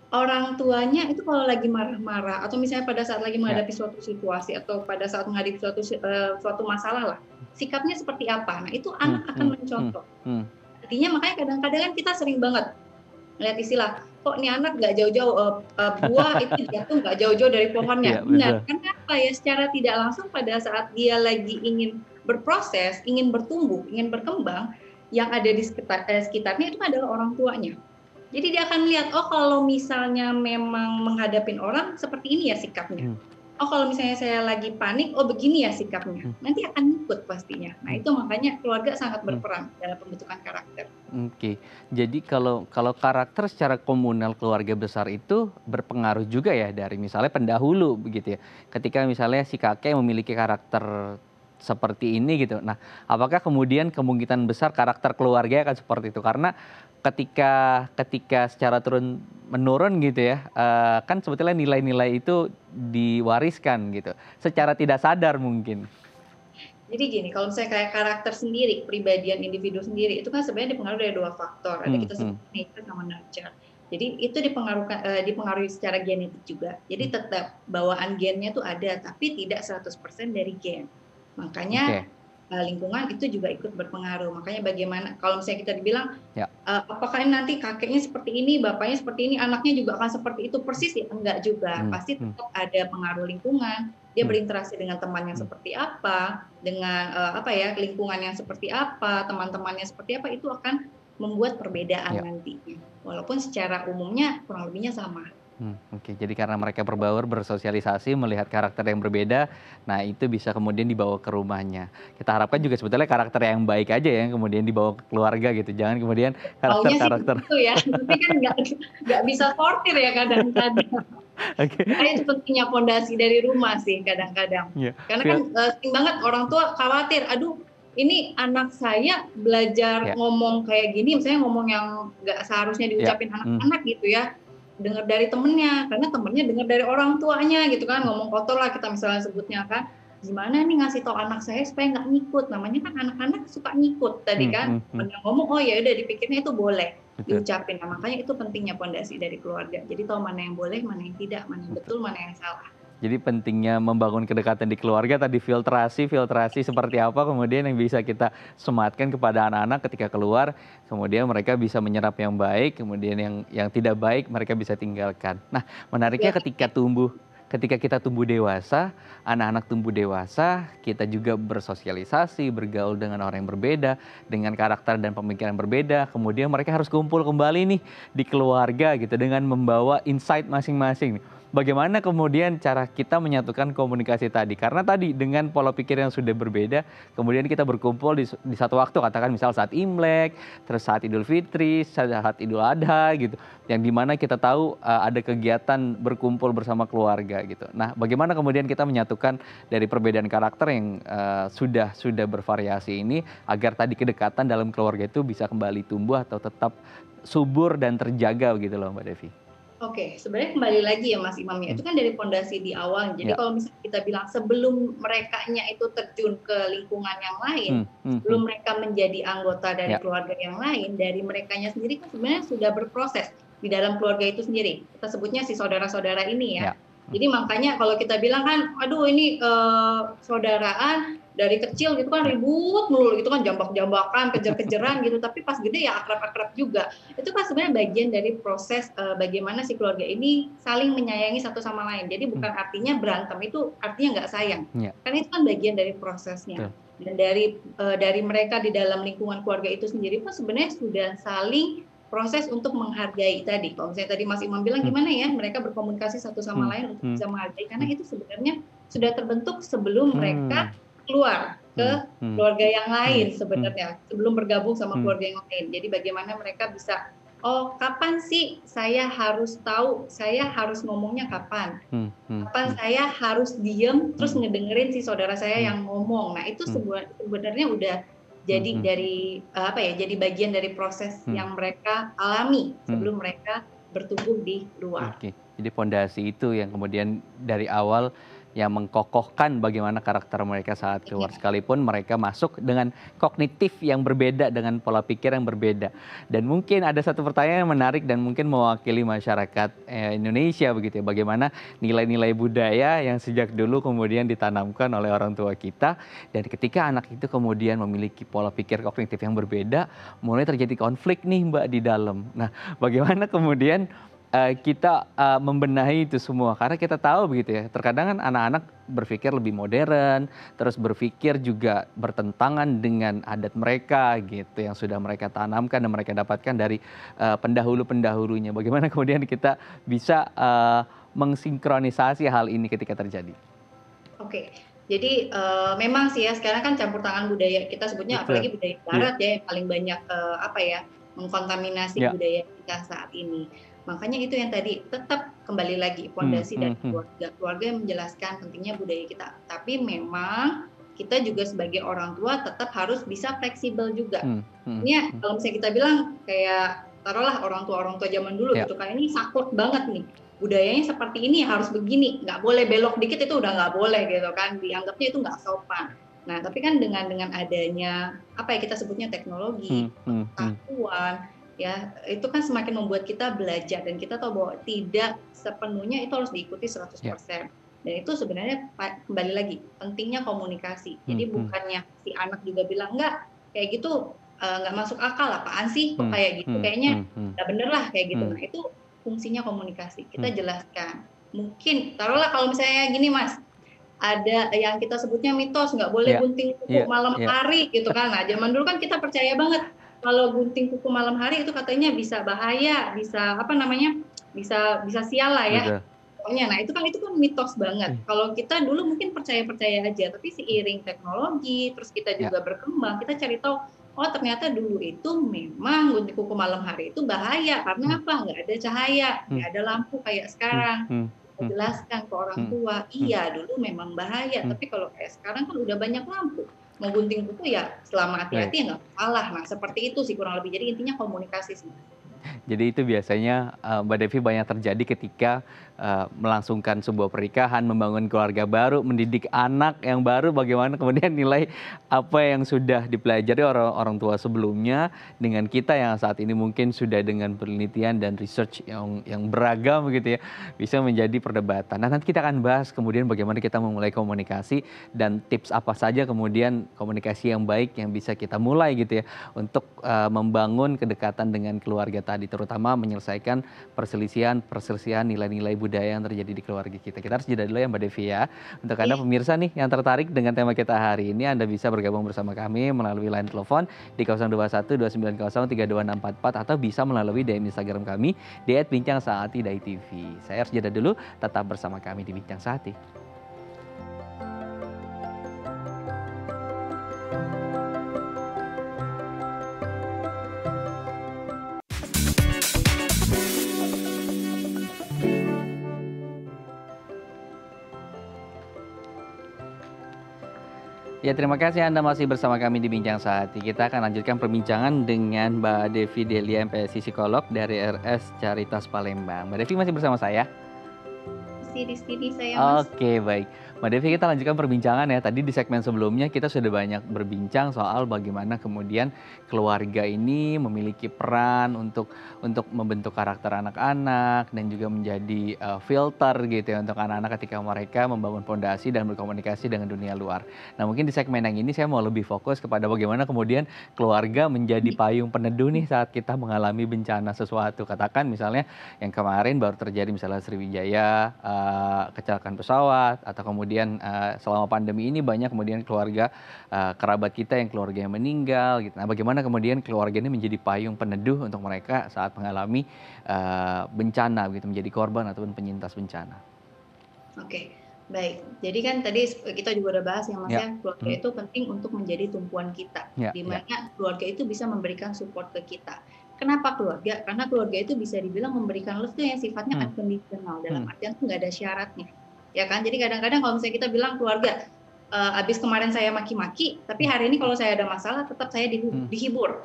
orang tuanya itu kalau lagi marah-marah atau misalnya pada saat lagi Ya. menghadapi suatu situasi atau pada saat menghadapi suatu masalah lah, sikapnya seperti apa. Nah, itu anak akan mencontoh. Artinya makanya kadang-kadang kan kita sering banget melihat istilah, kok nih anak nggak jauh-jauh buah itu jatuh nggak jauh-jauh dari pohonnya. Iya, Benar, betul. kenapa ya? Secara tidak langsung pada saat dia lagi ingin berproses, ingin bertumbuh, ingin berkembang, yang ada di sekitarnya itu adalah orang tuanya. Jadi dia akan lihat, oh kalau misalnya memang menghadapin orang seperti ini ya sikapnya. Oh kalau misalnya saya lagi panik, oh begini ya sikapnya. Nanti akan ikut pastinya. Nah itu makanya keluarga sangat berperan dalam pembentukan karakter. Oke, jadi kalau karakter secara komunal keluarga besar itu berpengaruh juga ya dari misalnya pendahulu begitu ya. Ketika misalnya si kakek memiliki karakter seperti ini gitu. Nah, apakah kemudian kemungkinan besar karakter keluarga akan seperti itu? Karena ketika secara turun menurun gitu ya, kan sebetulnya nilai-nilai itu diwariskan gitu, secara tidak sadar mungkin. Jadi gini, kalau misalnya kayak karakter sendiri, kepribadian individu sendiri, itu kan sebenarnya dipengaruhi dari 2 faktor. Ada kita sebut nature sama nurture. Jadi itu dipengaruhi secara genetik juga. Jadi tetap bawaan gennya tuh ada, tapi tidak 100% dari gen. Makanya lingkungan itu juga ikut berpengaruh. Makanya bagaimana kalau misalnya kita dibilang apakah nanti kakeknya seperti ini, bapaknya seperti ini, anaknya juga akan seperti itu persis ya? Enggak juga. Pasti tetap ada pengaruh lingkungan. Dia berinteraksi dengan teman yang seperti apa, dengan lingkungan yang seperti apa, teman-temannya seperti apa, itu akan membuat perbedaan nantinya. Walaupun secara umumnya kurang lebihnya sama. Oke, jadi karena mereka berbaur, bersosialisasi, melihat karakter yang berbeda, nah itu bisa kemudian dibawa ke rumahnya. Kita harapkan juga sebetulnya karakter yang baik aja ya, yang kemudian dibawa ke keluarga gitu. Jangan kemudian karakter-karakter. Itu ya, tapi kan nggak bisa sortir ya kadang-kadang. Makanya itu pentingnya fondasi dari rumah sih kadang-kadang. Karena kan sering banget orang tua khawatir, aduh ini anak saya belajar ngomong kayak gini, misalnya ngomong yang nggak seharusnya diucapin anak-anak gitu ya. Dengar dari temennya, karena temennya dengar dari orang tuanya gitu kan, ngomong kotor lah kita misalnya sebutnya kan, gimana nih ngasih tau anak saya supaya nggak ngikut, namanya kan anak-anak suka ngikut tadi kan, yang ngomong oh ya udah dipikirnya itu boleh diucapin. Nah, makanya itu pentingnya fondasi dari keluarga, jadi tahu mana yang boleh, mana yang tidak, mana yang betul, mana yang salah. Jadi pentingnya membangun kedekatan di keluarga tadi, filtrasi seperti apa kemudian yang bisa kita sematkan kepada anak-anak ketika keluar, kemudian mereka bisa menyerap yang baik, kemudian yang tidak baik mereka bisa tinggalkan. Nah, menariknya ketika kita tumbuh dewasa, anak-anak tumbuh dewasa, kita juga bersosialisasi, bergaul dengan orang yang berbeda, dengan karakter dan pemikiran berbeda, kemudian mereka harus kumpul kembali nih di keluarga gitu dengan membawa insight masing-masing. Bagaimana kemudian cara kita menyatukan komunikasi tadi? Karena tadi dengan pola pikir yang sudah berbeda, kemudian kita berkumpul di satu waktu, katakan misal saat Imlek, terus saat Idul Fitri, saat Idul Adha gitu, yang dimana kita tahu ada kegiatan berkumpul bersama keluarga gitu. Nah, bagaimana kemudian kita menyatukan dari perbedaan karakter yang sudah bervariasi ini agar tadi kedekatan dalam keluarga itu bisa kembali tumbuh atau tetap subur dan terjaga gitu loh Mbak Devi. Oke, sebenarnya kembali lagi ya Mas Imam ya, itu kan dari fondasi di awal. Jadi kalau misalnya kita bilang sebelum merekanya itu terjun ke lingkungan yang lain, sebelum mereka menjadi anggota dari keluarga yang lain, dari merekanya sendiri kan sebenarnya sudah berproses di dalam keluarga itu sendiri. Kita sebutnya si saudara-saudara ini ya. Jadi makanya kalau kita bilang kan, aduh ini saudaraan dari kecil gitu kan ribut mulu gitu kan, jambak-jambakan, kejar-kejaran gitu, tapi pas gede ya akrab-akrab juga. Itu kan sebenarnya bagian dari proses bagaimana si keluarga ini saling menyayangi satu sama lain. Jadi bukan artinya berantem itu artinya nggak sayang, karena itu kan bagian dari prosesnya. Dan dari mereka di dalam lingkungan keluarga itu sendiri pun sebenarnya sudah saling proses untuk menghargai tadi. Kalau misalnya tadi Mas Imam bilang gimana ya mereka berkomunikasi satu sama lain untuk bisa menghargai, karena itu sebenarnya sudah terbentuk sebelum mereka keluar ke keluarga yang lain sebenarnya, sebelum bergabung sama keluarga yang lain. Jadi bagaimana mereka bisa, oh kapan sih saya harus tahu, saya harus ngomongnya kapan, kapan saya harus diem terus ngedengerin si saudara saya yang ngomong. Nah itu sebenarnya udah jadi dari jadi bagian dari proses yang mereka alami sebelum mereka bertumbuh di luar. Jadi fondasi itu yang kemudian dari awal yang mengkokohkan bagaimana karakter mereka saat keluar, sekalipun mereka masuk dengan kognitif yang berbeda, dengan pola pikir yang berbeda. Dan mungkin ada satu pertanyaan yang menarik dan mungkin mewakili masyarakat Indonesia begitu ya, bagaimana nilai-nilai budaya yang sejak dulu kemudian ditanamkan oleh orang tua kita, dan ketika anak itu kemudian memiliki pola pikir kognitif yang berbeda, mulai terjadi konflik nih Mbak di dalam. Nah, bagaimana kemudian kita membenahi itu semua, karena kita tahu begitu ya, terkadang kan anak-anak berpikir lebih modern, terus berpikir juga bertentangan dengan adat mereka gitu, yang sudah mereka tanamkan dan mereka dapatkan dari pendahulu-pendahulunya. Bagaimana kemudian kita bisa mengsinkronisasi hal ini ketika terjadi? Oke, jadi memang sih ya, sekarang kan campur tangan budaya, kita sebutnya Betul. apalagi budaya barat ya, yang paling banyak mengkontaminasi budaya kita saat ini. Makanya itu yang tadi, tetap kembali lagi fondasi dari keluarga. Keluarga yang menjelaskan pentingnya budaya kita. Tapi memang kita juga sebagai orang tua tetap harus bisa fleksibel juga. Ini kalau misalnya kita bilang kayak taruhlah orang tua zaman dulu gitu kan, ini saklek banget nih. Budayanya seperti ini, harus begini, nggak boleh belok dikit, itu udah nggak boleh gitu kan, dianggapnya itu nggak sopan. Nah, tapi kan dengan adanya apa ya kita sebutnya teknologi, pengetahuan, ya itu kan semakin membuat kita belajar, dan kita tahu bahwa tidak sepenuhnya itu harus diikuti 100%. Dan itu sebenarnya kembali lagi pentingnya komunikasi. Jadi bukannya si anak juga bilang enggak kayak gitu, nggak masuk akal, apaan sih kok kayak gitu, kayaknya nggak bener lah kayak gitu. Nah, itu fungsinya komunikasi. Kita jelaskan. Mungkin taruhlah kalau misalnya gini Mas, ada yang kita sebutnya mitos, nggak boleh gunting kuku malam hari gitu kan. Nah, zaman dulu kan kita percaya banget kalau gunting kuku malam hari itu katanya bisa bahaya, bisa apa namanya, bisa sial lah ya. Pokoknya, nah itu kan mitos banget. Kalau kita dulu mungkin percaya aja, tapi seiring teknologi, terus kita juga berkembang, kita cari tahu, oh ternyata dulu itu memang gunting kuku malam hari itu bahaya, karena apa? Nggak ada cahaya, nggak ada lampu kayak sekarang. Jelaskan ke orang tua, iya dulu memang bahaya, tapi kalau kayak sekarang kan udah banyak lampu. Mau gunting kuku ya selama hati-hati ya nggak salah. Nah seperti itu sih kurang lebih. Jadi intinya komunikasi sih. Jadi itu biasanya Mbak Devi banyak terjadi ketika melangsungkan sebuah pernikahan, membangun keluarga baru, mendidik anak yang baru, bagaimana kemudian nilai apa yang sudah dipelajari orang tua sebelumnya dengan kita yang saat ini mungkin sudah dengan penelitian dan research yang beragam gitu ya, bisa menjadi perdebatan. Nah, nanti kita akan bahas kemudian bagaimana kita memulai komunikasi dan tips apa saja kemudian komunikasi yang baik yang bisa kita mulai gitu ya untuk membangun kedekatan dengan keluarga tadi, terutama menyelesaikan perselisihan nilai-nilai budaya yang terjadi di keluarga kita. Kita harus jeda dulu ya Mbak Devi ya. Untuk Anda pemirsa nih yang tertarik dengan tema kita hari ini, Anda bisa bergabung bersama kami melalui line telepon di 021 290 32644 atau bisa melalui DM Instagram kami di @bincangsaati.tv. Saya harus jeda dulu, tetap bersama kami di Bincang Saati. Ya, terima kasih Anda masih bersama kami di Bincang Saati. Kita akan lanjutkan perbincangan dengan Mbak Devi Delia, MPSI Psikolog dari RS Caritas Palembang. Mbak Devi masih bersama saya? Di sini saya Mas. Oke, baik. Mbak Devi, kita lanjutkan perbincangan ya. Tadi di segmen sebelumnya kita sudah banyak berbincang soal bagaimana kemudian keluarga ini memiliki peran untuk membentuk karakter anak-anak dan juga menjadi filter gitu ya untuk anak-anak ketika mereka membangun fondasi dan berkomunikasi dengan dunia luar. Nah, mungkin di segmen yang ini saya mau lebih fokus kepada bagaimana kemudian keluarga menjadi payung peneduh nih saat kita mengalami bencana sesuatu. Katakan misalnya yang kemarin baru terjadi misalnya Sriwijaya, kecelakaan pesawat, atau kemudian selama pandemi ini banyak kemudian keluarga kerabat kita yang keluarga yang meninggal gitu. Nah, bagaimana kemudian keluarga ini menjadi payung peneduh untuk mereka saat mengalami bencana gitu, menjadi korban ataupun penyintas bencana. Oke, baik. Jadi kan tadi kita juga udah bahas ya Mas ya, keluarga itu penting untuk menjadi tumpuan kita, di mana keluarga itu bisa memberikan support ke kita. Kenapa keluarga? Karena keluarga itu bisa dibilang memberikan love itu yang sifatnya unconditional, dalam artian itu nggak ada syaratnya, ya kan? Jadi kadang-kadang kalau misalnya kita bilang keluarga, abis kemarin saya maki-maki, tapi hari ini kalau saya ada masalah tetap saya dihibur.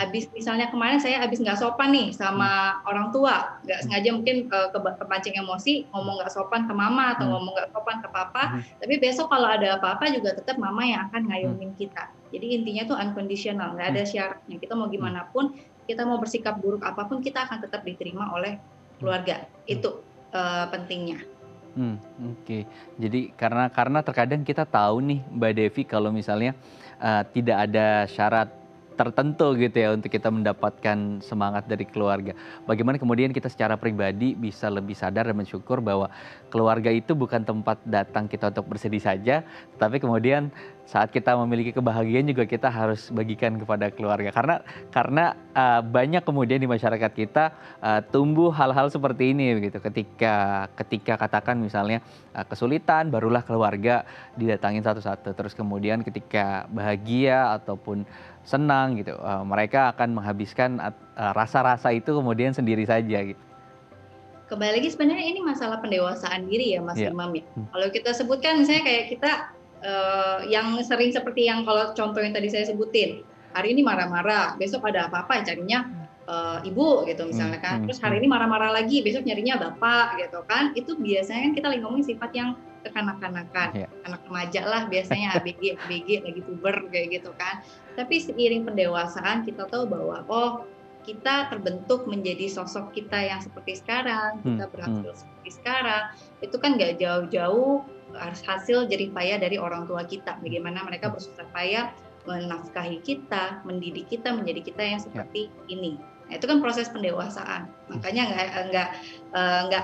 Abis misalnya kemarin saya abis nggak sopan nih sama orang tua, nggak sengaja mungkin kepancing emosi, ngomong nggak sopan ke mama atau ngomong nggak sopan ke papa, tapi besok kalau ada apa-apa juga tetap mama yang akan ngayomin kita. Jadi intinya tuh unconditional, nggak ada syaratnya. Kita mau gimana pun, kita mau bersikap buruk apapun, kita akan tetap diterima oleh keluarga. Itu pentingnya. Oke. Jadi karena terkadang kita tahu nih Mbak Devi kalau misalnya tidak ada syarat tertentu gitu ya untuk kita mendapatkan semangat dari keluarga. Bagaimana kemudian kita secara pribadi bisa lebih sadar dan bersyukur bahwa keluarga itu bukan tempat datang kita untuk bersedih saja, tapi kemudian saat kita memiliki kebahagiaan juga kita harus bagikan kepada keluarga. Karena banyak kemudian di masyarakat kita tumbuh hal-hal seperti ini begitu. Ketika katakan misalnya kesulitan, barulah keluarga didatangin satu-satu. Terus kemudian ketika bahagia ataupun senang gitu, mereka akan menghabiskan rasa-rasa itu kemudian sendiri saja gitu. Kembali lagi sebenarnya ini masalah pendewasaan diri ya Mas Imam ya. Kalau kita sebutkan misalnya kayak kita yang sering seperti yang kalau contoh yang tadi saya sebutin, hari ini marah-marah, besok ada apa-apa carinya ibu gitu misalnya kan. Terus hari ini marah-marah lagi, besok nyarinya bapak gitu kan. Itu biasanya kan kita lagi ngomongin sifat yang kekanak-kanakan, anak remaja lah biasanya ABG lagi puber kayak gitu kan. Tapi seiring pendewasaan kita tahu bahwa kita terbentuk menjadi sosok kita yang seperti sekarang, kita berhasil seperti sekarang, itu kan nggak jauh-jauh harus hasil jerih payah dari orang tua kita. Bagaimana mereka bersusah payah menafkahi kita, mendidik kita menjadi kita yang seperti ini. Nah, itu kan proses pendewasaan. Makanya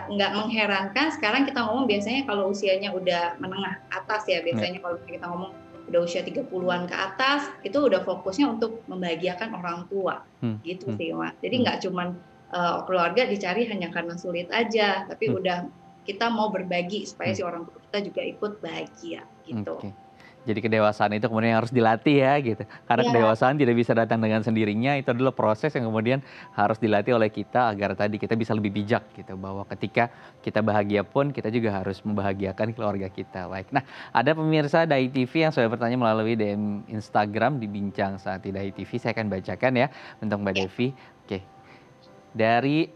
nggak mengherankan sekarang kita ngomong biasanya kalau usianya udah menengah atas ya, biasanya kalau kita ngomong udah usia 30-an ke atas, itu udah fokusnya untuk membahagiakan orang tua. Gitu sih, Mas. Jadi nggak cuman keluarga dicari hanya karena sulit aja, tapi udah kita mau berbagi supaya si orang tua kita juga ikut bahagia gitu. Jadi kedewasaan itu kemudian harus dilatih ya gitu. Karena kedewasaan tidak bisa datang dengan sendirinya, itu adalah proses yang kemudian harus dilatih oleh kita agar tadi kita bisa lebih bijak gitu. Bahwa ketika kita bahagia pun kita juga harus membahagiakan keluarga kita. Baik, nah ada pemirsa Dai TV yang sudah bertanya melalui DM Instagram di Bincang Saat di Dai TV. Saya akan bacakan ya untuk Mbak Devi. Oke. Dari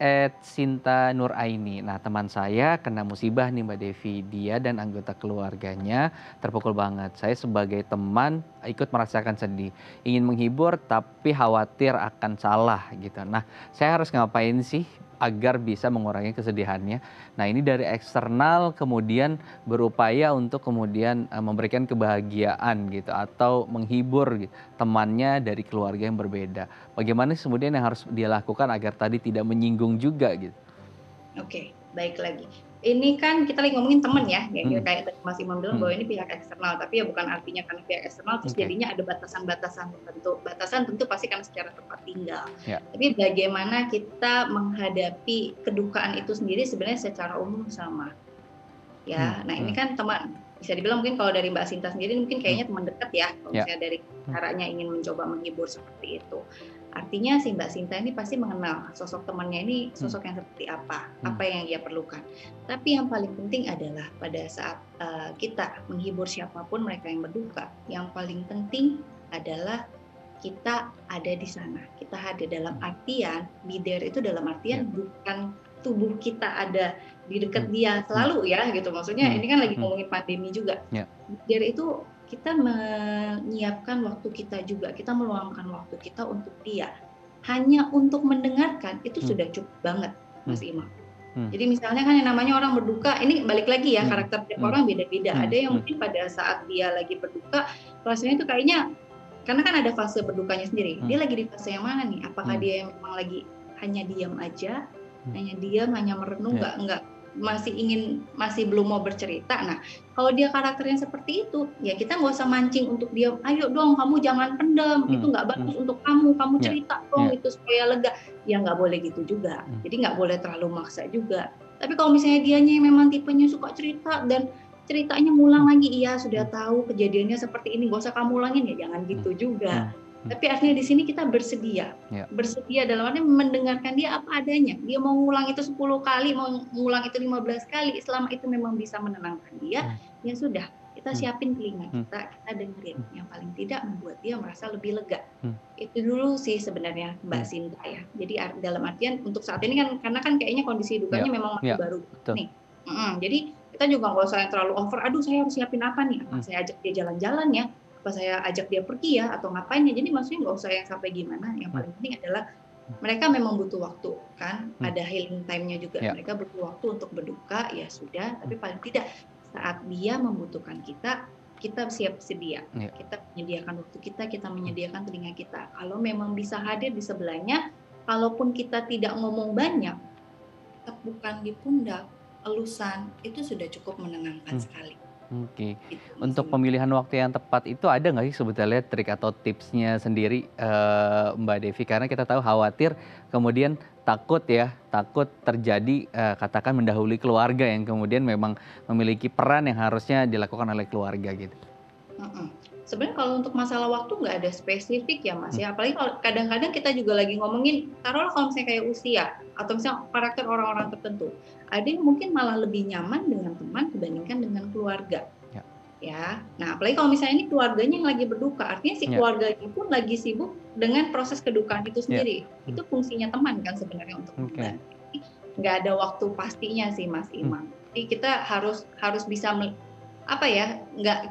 @Sinta Nuraini. Nah, teman saya kena musibah nih Mbak Devi. Dia dan anggota keluarganya terpukul banget. Saya sebagai teman ikut merasakan sedih. Ingin menghibur tapi khawatir akan salah gitu. Nah, saya harus ngapain sih agar bisa mengurangi kesedihannya? Nah, ini dari eksternal kemudian berupaya untuk kemudian memberikan kebahagiaan gitu atau menghibur gitu, temannya dari keluarga yang berbeda. Bagaimana kemudian yang harus dia lakukan agar tadi tidak menyinggung juga gitu? Oke, baik lagi. Ini kan kita lagi ngomongin teman ya, kayak tadi Mas Imam bilang bahwa ini pihak eksternal, tapi ya bukan artinya karena pihak eksternal terus jadinya ada batasan-batasan tertentu. Batasan tentu pasti kan secara tempat tinggal. Tapi bagaimana kita menghadapi kedukaan itu sendiri sebenarnya secara umum sama. Ya, nah ini kan teman, bisa dibilang mungkin kalau dari Mbak Sinta sendiri mungkin kayaknya teman dekat ya, kalau misalnya dari caranya ingin mencoba menghibur seperti itu. Artinya si Mbak Sinta ini pasti mengenal sosok temannya ini sosok yang seperti apa yang ia perlukan. Tapi yang paling penting adalah pada saat kita menghibur siapapun mereka yang berduka, yang paling penting adalah kita ada di sana. Kita hadir dalam artian, be there itu dalam artian bukan tubuh kita ada di dekat dia selalu ya gitu. Maksudnya ini kan lagi ngomongin pandemi juga. Be there itu kita menyiapkan waktu kita juga, kita meluangkan waktu kita untuk dia. Hanya untuk mendengarkan itu sudah cukup banget, Mas Imam. Jadi misalnya kan yang namanya orang berduka, ini balik lagi ya, karakter tiap orang beda-beda. Ada yang mungkin pada saat dia lagi berduka, rasanya itu kayaknya, karena kan ada fase berdukanya sendiri. Dia lagi di fase yang mana nih? Apakah dia memang lagi hanya diam aja, hanya diam, hanya merenung, nggak masih belum mau bercerita. Nah, kalau dia karakternya seperti itu, ya kita nggak usah mancing untuk dia. Ayo dong, kamu jangan pendam, itu nggak bagus untuk kamu cerita dong itu supaya lega. Ya nggak boleh gitu juga. Jadi nggak boleh terlalu maksa juga. Tapi kalau misalnya dianya memang tipenya suka cerita dan ceritanya ngulang lagi, iya sudah tahu kejadiannya seperti ini, nggak usah kamu ulangin ya, jangan gitu juga. Tapi artinya di sini kita bersedia. Bersedia dalam artinya mendengarkan dia apa adanya. Dia mau ngulang itu 10 kali, mau ngulang itu 15 kali, selama itu memang bisa menenangkan dia, ya sudah, kita siapin telinga kita dengerin. Yang paling tidak membuat dia merasa lebih lega. Itu dulu sih sebenarnya Mbak Sinta ya. Jadi dalam artian untuk saat ini kan karena kan kayaknya kondisi dukanya memang masih baru nih. Jadi kita juga nggak usah yang terlalu over. Aduh saya harus siapin apa nih? Apa saya ajak dia jalan-jalan ya? Apa saya ajak dia pergi ya? Atau ngapain ya? Jadi maksudnya nggak usah yang sampai gimana. Yang paling penting adalah mereka memang butuh waktu kan, ada healing time-nya juga. Mereka butuh waktu untuk berduka, ya sudah. Tapi paling tidak saat dia membutuhkan kita siap sedia. Kita menyediakan waktu kita menyediakan telinga kita. Kalau memang bisa hadir di sebelahnya, kalaupun kita tidak ngomong banyak, tepukan di pundak, elusan, itu sudah cukup menenangkan sekali. Oke. Untuk pemilihan waktu yang tepat itu ada nggak sih sebetulnya trik atau tipsnya sendiri Mbak Devi? Karena kita tahu khawatir kemudian takut terjadi katakan mendahului keluarga yang kemudian memang memiliki peran yang harusnya dilakukan oleh keluarga gitu. Sebenarnya kalau untuk masalah waktu nggak ada spesifik ya Mas ya. Apalagi kalau kadang-kadang kita juga lagi ngomongin, taruhlah kalau misalnya kayak usia atau misalnya karakter orang-orang tertentu. Ada yang mungkin malah lebih nyaman dengan teman dibandingkan dengan keluarga. Ya. Nah apalagi kalau misalnya ini keluarganya yang lagi berduka, artinya si keluarganya pun lagi sibuk dengan proses kedukaan itu sendiri. Itu fungsinya teman kan sebenarnya untuk membantu. Nggak ada waktu pastinya sih Mas Imam. Jadi kita harus bisa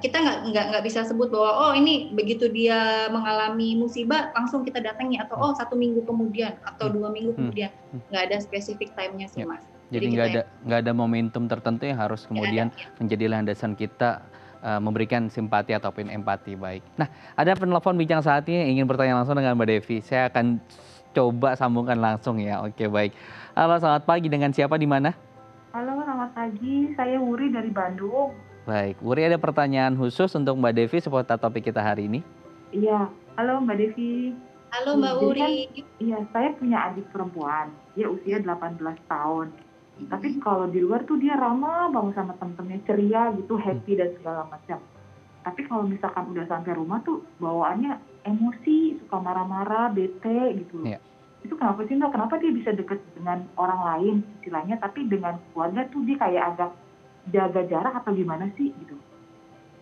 kita nggak bisa sebut bahwa oh ini begitu dia mengalami musibah langsung kita datangi atau 1 minggu kemudian atau 2 minggu kemudian, nggak ada spesifik time-nya sih Mas. Jadi nggak ada momentum tertentu yang harus kemudian menjadi landasan kita memberikan simpati ataupun empati. Baik. Nah, ada penelpon bincang saat ini yang ingin bertanya langsung dengan Mbak Devi. Saya akan coba sambungkan langsung ya. Oke, baik. Halo, selamat pagi. Dengan siapa di mana? Halo, selamat pagi. Saya Wuri dari Bandung. Baik, Wuri ada pertanyaan khusus untuk Mbak Devi seputar topik kita hari ini? Iya, halo Mbak Devi. Halo Mbak Wuri. Iya, saya punya adik perempuan, dia usia 18 tahun. Tapi kalau di luar tuh dia ramah banget sama temen-temennya, ceria gitu, happy dan segala macam. Tapi kalau misalkan udah sampai rumah tuh bawaannya emosi, suka marah-marah, bete gitu. Itu kenapa sih Mbak? Kenapa dia bisa deket dengan orang lain istilahnya, tapi dengan keluarga tuh dia kayak agak jaga jarak atau gimana sih gitu?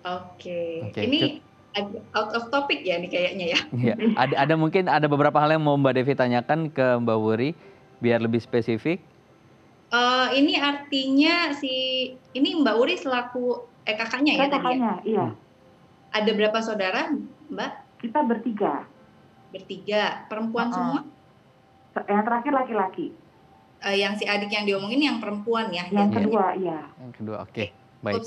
Oke. Ini out of topic ya nih kayaknya ya. Ada mungkin ada beberapa hal yang mau Mbak Devi tanyakan ke Mbak Wuri biar lebih spesifik. Ini artinya ini Mbak Wuri selaku kakaknya ya tadi ya? Kakaknya, iya. Ada berapa saudara Mbak? Kita bertiga. Bertiga, perempuan semua? Yang terakhir laki-laki. Yang si adik yang diomongin yang perempuan ya? Yang kedua, iya. Yang kedua, oke. Baik,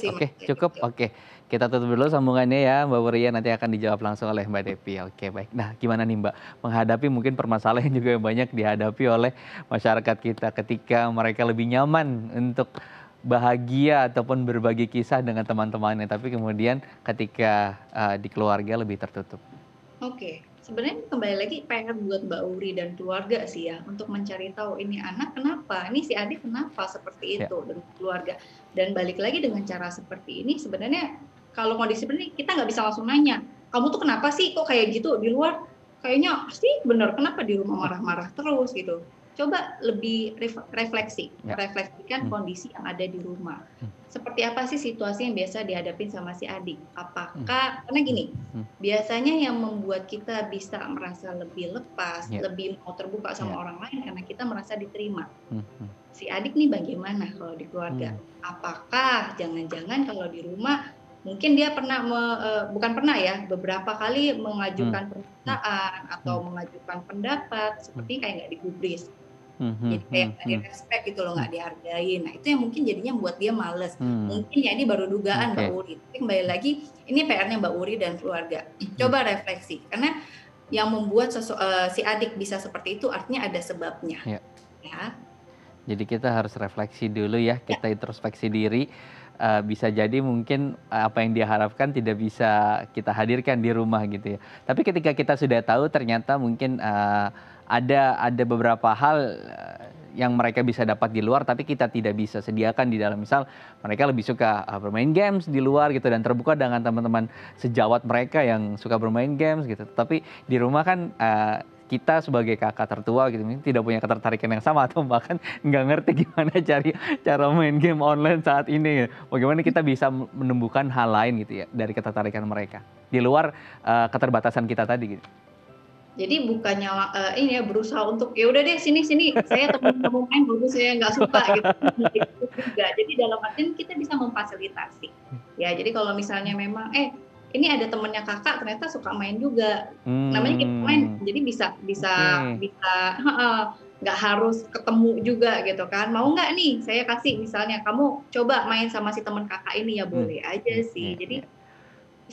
cukup. Oke. Kita tutup dulu sambungannya ya Mbak Wuri, nanti akan dijawab langsung oleh Mbak Devi. Oke, baik. Nah, gimana nih Mbak menghadapi mungkin permasalahan juga yang banyak dihadapi oleh masyarakat kita ketika mereka lebih nyaman untuk bahagia ataupun berbagi kisah dengan teman-temannya, tapi kemudian ketika di keluarga lebih tertutup. Oke. Sebenarnya kembali lagi PR buat Mbak Wuri dan keluarga sih ya, untuk mencari tahu ini anak kenapa, ini si adik kenapa seperti itu dengan keluarga. Dan balik lagi dengan cara seperti ini sebenarnya kalau kondisi seperti ini kita nggak bisa langsung nanya, kamu tuh kenapa sih kok kayak gitu di luar? Kayaknya pasti bener, kenapa di rumah marah-marah terus gitu. Coba lebih refleksikan kondisi yang ada di rumah. Seperti apa sih situasi yang biasa dihadapin sama si adik? Apakah, karena gini, biasanya yang membuat kita bisa merasa lebih lepas, lebih mau terbuka sama orang lain karena kita merasa diterima. Si adik nih bagaimana kalau di keluarga? Apakah jangan-jangan kalau di rumah mungkin dia pernah beberapa kali mengajukan permintaan atau mengajukan pendapat seperti kayak nggak digubris. Jadi kayak nggak direspek gitu loh, nggak dihargain. Nah itu yang mungkin jadinya buat dia males. Mungkin ya ini baru dugaan Mbak Wuri. Tapi kembali lagi ini PR-nya Mbak Wuri dan keluarga. Coba refleksi karena yang membuat si adik bisa seperti itu artinya ada sebabnya. Ya. Jadi kita harus refleksi dulu ya, kita introspeksi diri. Bisa jadi mungkin apa yang dia harapkan tidak bisa kita hadirkan di rumah gitu ya. Tapi ketika kita sudah tahu ternyata mungkin ada beberapa hal yang mereka bisa dapat di luar tapi kita tidak bisa sediakan di dalam. Misal mereka lebih suka bermain games di luar gitu dan terbuka dengan teman-teman sejawat mereka yang suka bermain games gitu. Tapi di rumah kan kita sebagai kakak tertua gitu mungkin tidak punya ketertarikan yang sama atau bahkan nggak ngerti gimana cara main game online saat ini. Bagaimana kita bisa menumbuhkan hal lain gitu ya dari ketertarikan mereka di luar keterbatasan kita tadi gitu. Jadi bukannya ini ya berusaha untuk ya udah deh sini saya temen kamu main bagus saya nggak suka gitu. Gitu juga. Jadi dalam artian kita bisa memfasilitasi. Ya jadi kalau misalnya memang ini ada temennya kakak ternyata suka main juga. Namanya kita main. Jadi bisa nggak harus ketemu juga gitu kan. Mau nggak nih saya kasih misalnya kamu coba main sama si teman kakak ini ya boleh aja sih. Jadi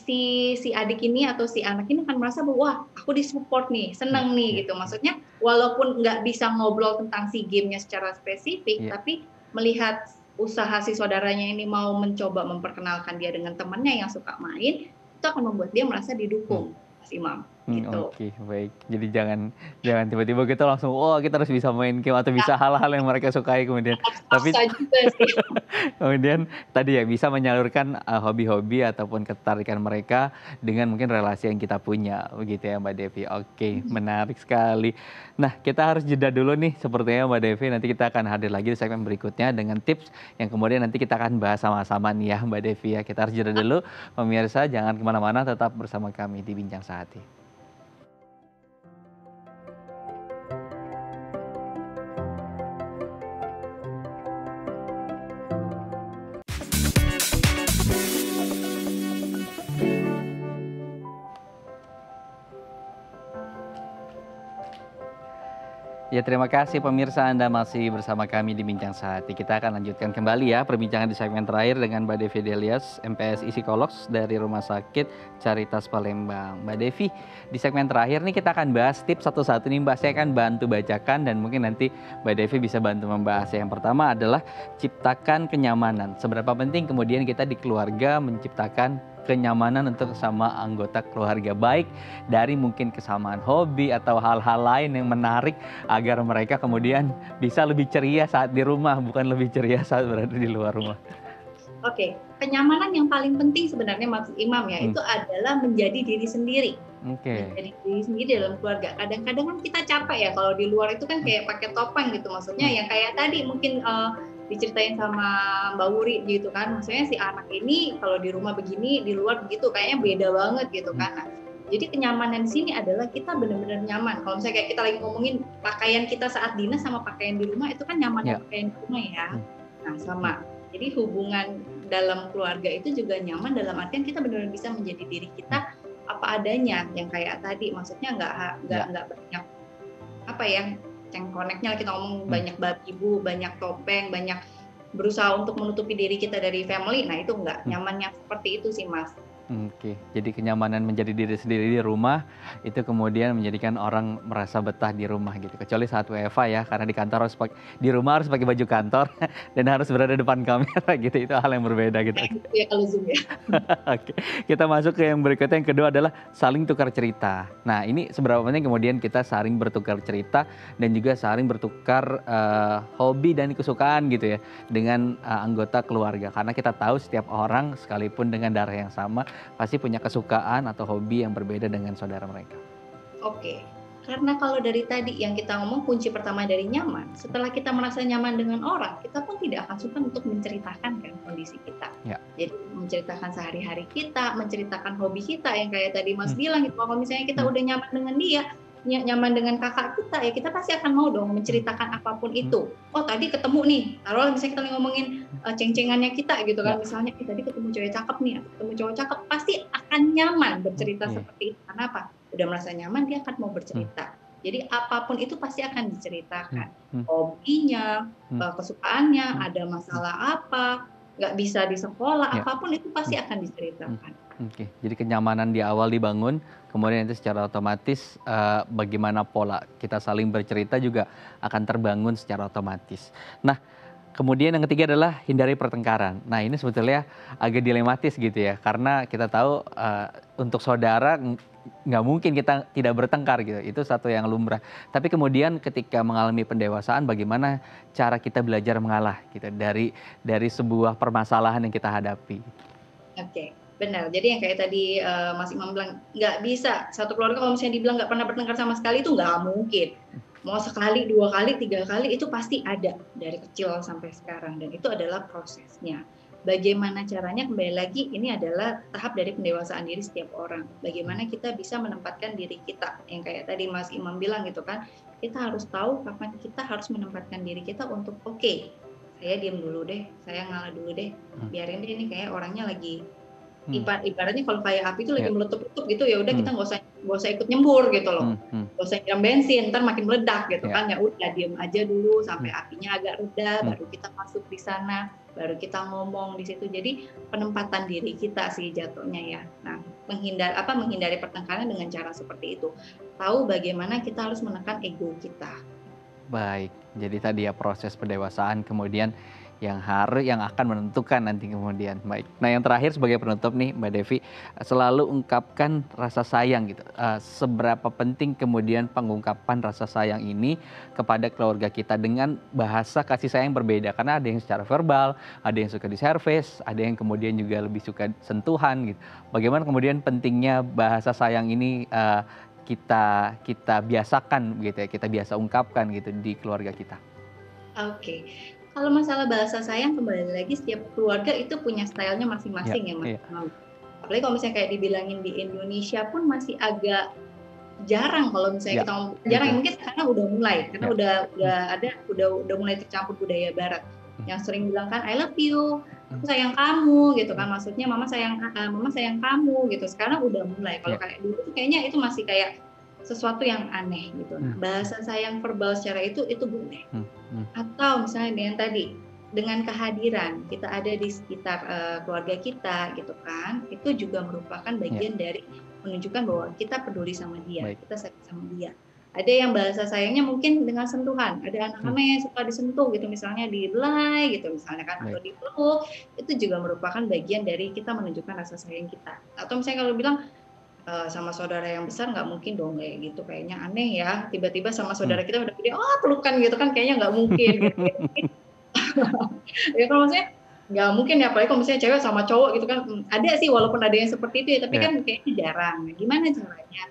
si adik ini atau si anak ini akan merasa bahwa wah aku disupport nih, seneng nih gitu. Maksudnya walaupun nggak bisa ngobrol tentang si gamenya secara spesifik, tapi melihat usaha si saudaranya ini mau mencoba memperkenalkan dia dengan temannya yang suka main, itu akan membuat dia merasa didukung, Mas Imam. Gitu. Oke, baik. Jadi jangan tiba-tiba kita langsung kita harus bisa main game atau bisa hal-hal yang mereka sukai kemudian. Tapi kemudian tadi ya bisa menyalurkan hobi-hobi ataupun ketertarikan mereka dengan mungkin relasi yang kita punya begitu ya Mbak Devi. Oke, menarik sekali. Nah, kita harus jeda dulu nih sepertinya Mbak Devi. Nanti kita akan hadir lagi di segmen berikutnya dengan tips yang kemudian nanti kita akan bahas sama-sama nih ya Mbak Devi ya. Kita harus jeda dulu. Pemirsa jangan kemana-mana, tetap bersama kami di Bincang Sehati. Ya, terima kasih pemirsa Anda masih bersama kami di Bincang Sehati. Kita akan lanjutkan kembali ya perbincangan di segmen terakhir dengan Mbak Devi Delias, MPSI Psikolog dari Rumah Sakit Caritas Palembang. Mbak Devi, di segmen terakhir nih kita akan bahas tips satu-satu nih Mbak. Saya akan bantu bacakan dan mungkin nanti Mbak Devi bisa bantu membahas. Yang pertama adalah ciptakan kenyamanan. Seberapa penting kemudian kita di keluarga menciptakan kenyamanan untuk sama anggota keluarga, baik dari mungkin kesamaan hobi atau hal-hal lain yang menarik agar mereka kemudian bisa lebih ceria saat di rumah, bukan lebih ceria saat berada di luar rumah. Oke, kenyamanan yang paling penting sebenarnya Mas Imam ya, itu adalah menjadi diri sendiri. Menjadi diri sendiri dalam keluarga. Kadang-kadang kan kita capek ya kalau di luar itu kan kayak pakai topeng gitu, maksudnya yang kayak tadi mungkin diceritain sama Mbak Wuri gitu kan, maksudnya si anak ini kalau di rumah begini, di luar begitu, kayaknya beda banget gitu kan. Nah, jadi kenyamanan di sini adalah kita benar-benar nyaman. Kalau misalnya kayak kita lagi ngomongin pakaian kita saat dinas sama pakaian di rumah, itu kan nyaman pakaian di rumah ya. Nah sama. Jadi hubungan dalam keluarga itu juga nyaman dalam artian kita benar-benar bisa menjadi diri kita apa adanya, yang kayak tadi, maksudnya nggak banyak apa ya, cengkoneknya kita ngomong banyak babi ibu, banyak topeng, banyak berusaha untuk menutupi diri kita dari family. Nah itu enggak, nyamannya seperti itu sih Mas. Oke, jadi kenyamanan menjadi diri sendiri di rumah itu kemudian menjadikan orang merasa betah di rumah gitu. Kecuali saat WFH ya, karena di kantor di rumah harus pakai baju kantor dan harus berada depan kamera gitu. Itu hal yang berbeda gitu. Ya kalau Zoom ya. Oke, kita masuk ke yang berikutnya. Yang kedua adalah saling tukar cerita. Nah, ini seberapa penting kemudian kita saling bertukar cerita dan juga saling bertukar hobi dan kesukaan gitu ya dengan anggota keluarga. Karena kita tahu setiap orang sekalipun dengan darah yang sama pasti punya kesukaan atau hobi yang berbeda dengan saudara mereka. Oke, karena kalau dari tadi yang kita ngomong kunci pertama dari nyaman, setelah kita merasa nyaman dengan orang, kita pun tidak akan suka untuk menceritakan kan kondisi kita. Jadi menceritakan sehari-hari kita, menceritakan hobi kita yang kayak tadi Mas bilang gitu. Kalau misalnya kita udah nyaman dengan dia, nyaman dengan kakak kita, ya kita pasti akan mau dong menceritakan apapun itu. Oh tadi ketemu nih, taruh misalnya kita ngomongin ceng-cengannya kita gitu kan, misalnya tadi ketemu cewek cakep nih, atau ketemu cowok cakep, pasti akan nyaman bercerita seperti itu. Kenapa? Udah merasa nyaman, dia akan mau bercerita. Jadi apapun itu pasti akan diceritakan. Hobinya, kesukaannya, ada masalah apa, nggak bisa di sekolah, apapun itu pasti akan diceritakan. Oke, jadi kenyamanan di awal dibangun, kemudian itu secara otomatis bagaimana pola kita saling bercerita juga akan terbangun secara otomatis. Nah, kemudian yang ketiga adalah hindari pertengkaran. Nah, ini sebetulnya agak dilematis gitu ya, karena kita tahu untuk saudara nggak mungkin kita tidak bertengkar gitu, itu satu yang lumrah. Tapi kemudian ketika mengalami pendewasaan, bagaimana cara kita belajar mengalah gitu dari sebuah permasalahan yang kita hadapi. Oke. Benar. Jadi yang kayak tadi Mas Imam bilang, nggak bisa satu keluarga kalau misalnya dibilang nggak pernah bertengkar sama sekali itu nggak mungkin. Mau sekali, 2 kali, 3 kali itu pasti ada dari kecil sampai sekarang dan itu adalah prosesnya. Bagaimana caranya kembali lagi ini adalah tahap dari pendewasaan diri setiap orang. Bagaimana kita bisa menempatkan diri kita yang kayak tadi Mas Imam bilang gitu kan. Kita harus tahu kapan kita harus menempatkan diri kita untuk oke, saya diam dulu deh, saya ngalah dulu deh. Biarin deh ini kayak orangnya lagi ibaratnya kalau kayak api itu lagi meletup-letup gitu ya udah kita nggak usah ikut nyembur gitu loh, nggak usah nyiram bensin ntar makin meledak gitu kan, ya udah diem aja dulu sampai apinya agak reda baru kita masuk di sana, baru kita ngomong di situ. Jadi penempatan diri kita sih jatuhnya ya. Nah menghindari pertengkaran dengan cara seperti itu, tahu bagaimana kita harus menekan ego kita. Baik, jadi tadi ya proses pendewasaan kemudian yang akan menentukan nanti kemudian. Baik. Nah, yang terakhir sebagai penutup nih Mbak Devi, selalu ungkapkan rasa sayang gitu. Seberapa penting kemudian pengungkapan rasa sayang ini kepada keluarga kita dengan bahasa kasih sayang berbeda, karena ada yang secara verbal, ada yang suka diservis, ada yang kemudian juga lebih suka sentuhan gitu. Bagaimana kemudian pentingnya bahasa sayang ini kita biasakan gitu ya, kita biasa ungkapkan gitu di keluarga kita. Oke. Kalau masalah bahasa sayang kembali lagi setiap keluarga itu punya stylenya masing-masing ya Mas. Apalagi kalau misalnya kayak dibilangin di Indonesia pun masih agak jarang kalau misalnya kita ngomong jarang, mungkin karena udah mulai karena udah mulai tercampur budaya barat yang sering bilang kan I love you, aku sayang kamu gitu kan, maksudnya mama sayang kamu gitu. Sekarang udah mulai, kalau kayak dulu tuh kayaknya itu masih kayak sesuatu yang aneh gitu. Bahasa sayang verbal secara itu boleh. Atau misalnya dengan tadi dengan kehadiran kita ada di sekitar keluarga kita gitu kan, itu juga merupakan bagian dari menunjukkan bahwa kita peduli sama dia, kita sayang sama dia. Ada yang bahasa sayangnya mungkin dengan sentuhan, ada anak-anak yang suka disentuh gitu, misalnya dibelai gitu misalnya kan, atau dipeluk, itu juga merupakan bagian dari kita menunjukkan rasa sayang kita. Atau misalnya kalau bilang sama saudara yang besar nggak mungkin dong kayak gitu, kayaknya aneh ya tiba-tiba sama saudara kita udah gede pelukan gitu kan, kayaknya nggak mungkin gitu. Ya kalau maksudnya nggak mungkin ya, apalagi kalau misalnya cewek sama cowok gitu kan, ada sih walaupun ada yang seperti itu ya, tapi kan kayaknya jarang. Gimana caranya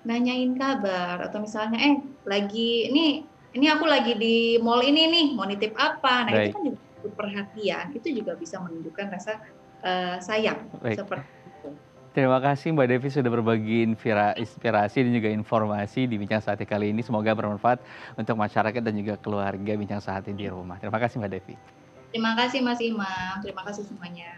nanyain kabar, atau misalnya lagi ini aku lagi di mall ini nih, mau nitip apa, nah itu kan juga perhatian, itu juga bisa menunjukkan rasa sayang. Seperti itu. Terima kasih Mbak Devi sudah berbagi inspirasi dan juga informasi di Bincang Sehati kali ini. Semoga bermanfaat untuk masyarakat dan juga keluarga Bincang Sehati di rumah. Terima kasih Mbak Devi. Terima kasih Mas Imam, terima kasih semuanya.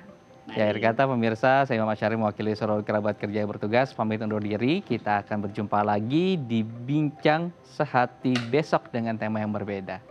Ya, akhir kata pemirsa, saya Imam Asyari mewakili seluruh kerabat kerja yang bertugas, pamit undur diri. Kita akan berjumpa lagi di Bincang Sehati besok dengan tema yang berbeda.